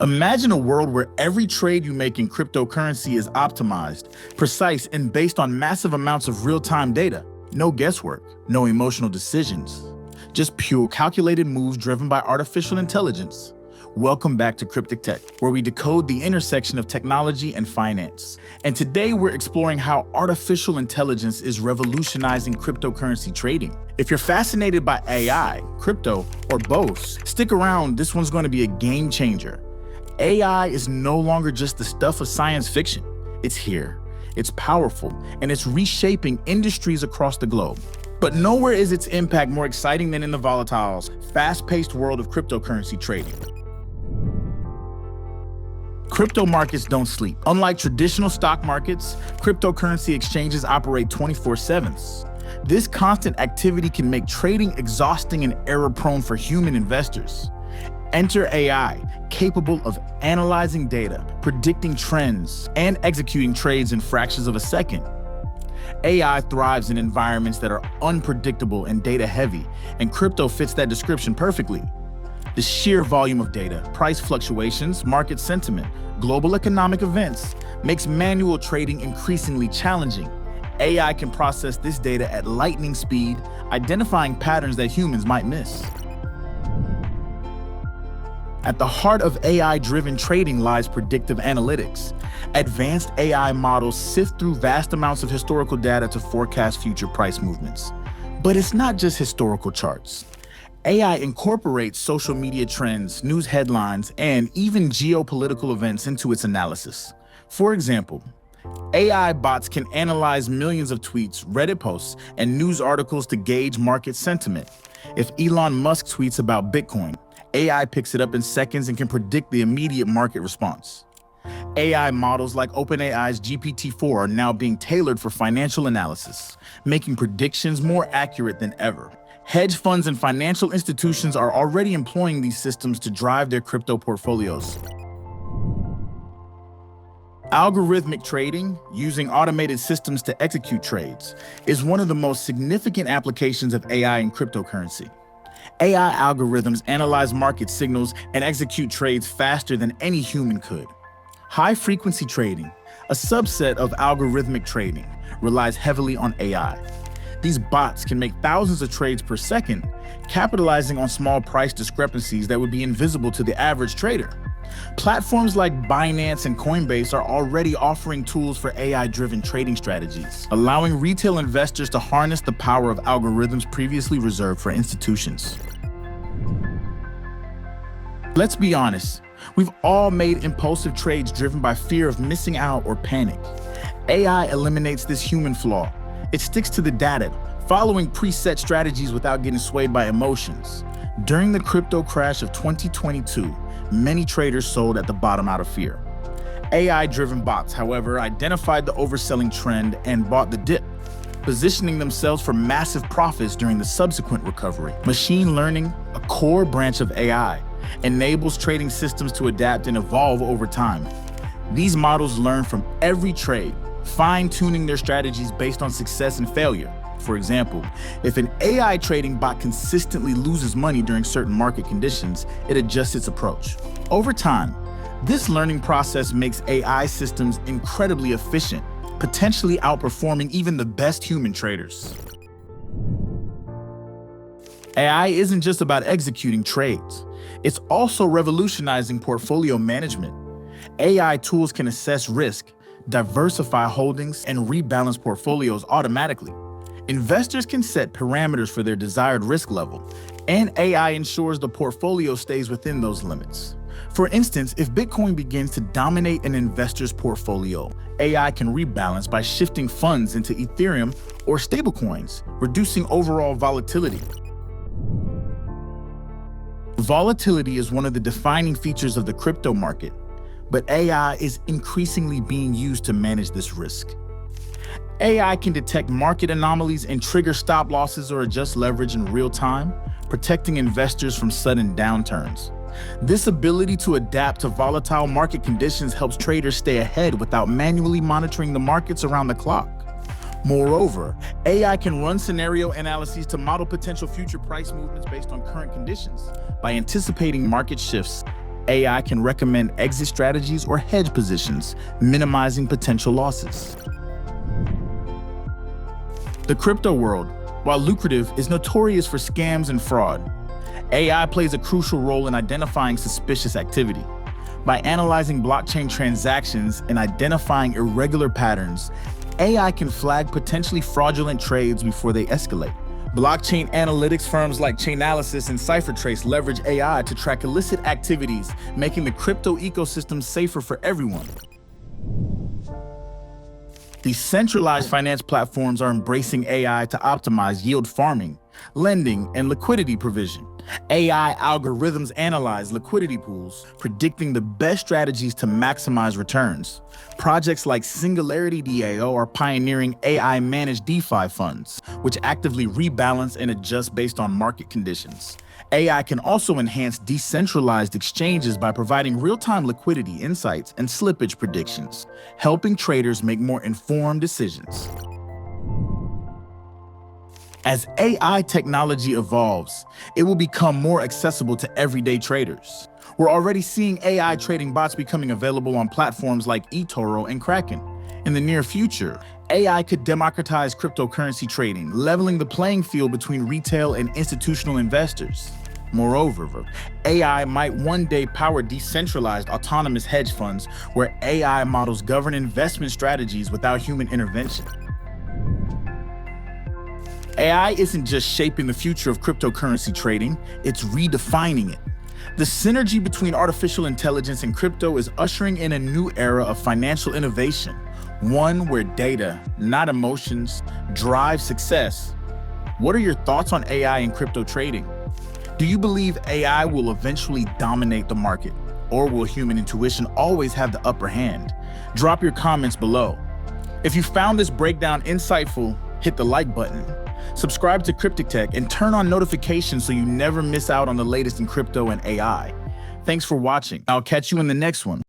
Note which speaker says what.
Speaker 1: Imagine a world where every trade you make in cryptocurrency is optimized, precise, and based on massive amounts of real-time data. No guesswork, no emotional decisions, just pure calculated moves driven by artificial intelligence. Welcome back to Cryptic Tech, where we decode the intersection of technology and finance. And today we're exploring how artificial intelligence is revolutionizing cryptocurrency trading. If you're fascinated by AI, crypto, or both, stick around. This one's going to be a game changer. AI is no longer just the stuff of science fiction. It's here, it's powerful, and it's reshaping industries across the globe. But nowhere is its impact more exciting than in the volatile, fast-paced world of cryptocurrency trading. Crypto markets don't sleep. Unlike traditional stock markets, cryptocurrency exchanges operate 24/7. This constant activity can make trading exhausting and error-prone for human investors. Enter AI, capable of analyzing data, predicting trends, and executing trades in fractions of a second. AI thrives in environments that are unpredictable and data-heavy, and crypto fits that description perfectly. The sheer volume of data, price fluctuations, market sentiment, global economic events makes manual trading increasingly challenging. AI can process this data at lightning speed, identifying patterns that humans might miss. At the heart of AI-driven trading lies predictive analytics. Advanced AI models sift through vast amounts of historical data to forecast future price movements. But it's not just historical charts. AI incorporates social media trends, news headlines, and even geopolitical events into its analysis. For example, AI bots can analyze millions of tweets, Reddit posts, and news articles to gauge market sentiment. If Elon Musk tweets about Bitcoin, AI picks it up in seconds and can predict the immediate market response. AI models like OpenAI's GPT-4 are now being tailored for financial analysis, making predictions more accurate than ever. Hedge funds and financial institutions are already employing these systems to drive their crypto portfolios. Algorithmic trading, using automated systems to execute trades, is one of the most significant applications of AI in cryptocurrency. AI algorithms analyze market signals and execute trades faster than any human could. High-frequency trading, a subset of algorithmic trading, relies heavily on AI. These bots can make thousands of trades per second, capitalizing on small price discrepancies that would be invisible to the average trader. Platforms like Binance and Coinbase are already offering tools for AI-driven trading strategies, allowing retail investors to harness the power of algorithms previously reserved for institutions. Let's be honest, we've all made impulsive trades driven by fear of missing out or panic. AI eliminates this human flaw. It sticks to the data, following preset strategies without getting swayed by emotions. During the crypto crash of 2022, many traders sold at the bottom out of fear. AI-driven bots, however, identified the overselling trend and bought the dip, positioning themselves for massive profits during the subsequent recovery. Machine learning, a core branch of AI, enables trading systems to adapt and evolve over time. These models learn from every trade, fine-tuning their strategies based on success and failure. For example, if an AI trading bot consistently loses money during certain market conditions, it adjusts its approach. Over time, this learning process makes AI systems incredibly efficient, potentially outperforming even the best human traders. AI isn't just about executing trades. It's also revolutionizing portfolio management. AI tools can assess risk, diversify holdings, and rebalance portfolios automatically. Investors can set parameters for their desired risk level, and AI ensures the portfolio stays within those limits. For instance, if Bitcoin begins to dominate an investor's portfolio, AI can rebalance by shifting funds into Ethereum or stablecoins, reducing overall volatility. Volatility is one of the defining features of the crypto market, but AI is increasingly being used to manage this risk. AI can detect market anomalies and trigger stop losses or adjust leverage in real time, protecting investors from sudden downturns. This ability to adapt to volatile market conditions helps traders stay ahead without manually monitoring the markets around the clock. Moreover, AI can run scenario analyses to model potential future price movements based on current conditions. By anticipating market shifts, AI can recommend exit strategies or hedge positions, minimizing potential losses. The crypto world, while lucrative, is notorious for scams and fraud. AI plays a crucial role in identifying suspicious activity. By analyzing blockchain transactions and identifying irregular patterns, AI can flag potentially fraudulent trades before they escalate. Blockchain analytics firms like Chainalysis and CipherTrace leverage AI to track illicit activities, making the crypto ecosystem safer for everyone. Decentralized finance platforms are embracing AI to optimize yield farming, lending, and liquidity provision. AI algorithms analyze liquidity pools, predicting the best strategies to maximize returns. Projects like Singularity DAO are pioneering AI-managed DeFi funds, which actively rebalance and adjust based on market conditions. AI can also enhance decentralized exchanges by providing real-time liquidity insights and slippage predictions, helping traders make more informed decisions. As AI technology evolves, it will become more accessible to everyday traders. We're already seeing AI trading bots becoming available on platforms like eToro and Kraken. In the near future, AI could democratize cryptocurrency trading, leveling the playing field between retail and institutional investors. Moreover, AI might one day power decentralized autonomous hedge funds where AI models govern investment strategies without human intervention. AI isn't just shaping the future of cryptocurrency trading, it's redefining it. The synergy between artificial intelligence and crypto is ushering in a new era of financial innovation, one where data, not emotions, drive success. What are your thoughts on AI and crypto trading? Do you believe AI will eventually dominate the market, or will human intuition always have the upper hand? Drop your comments below. If you found this breakdown insightful, hit the like button. Subscribe to Cryptic Tech and turn on notifications so you never miss out on the latest in crypto and AI. Thanks for watching. I'll catch you in the next one.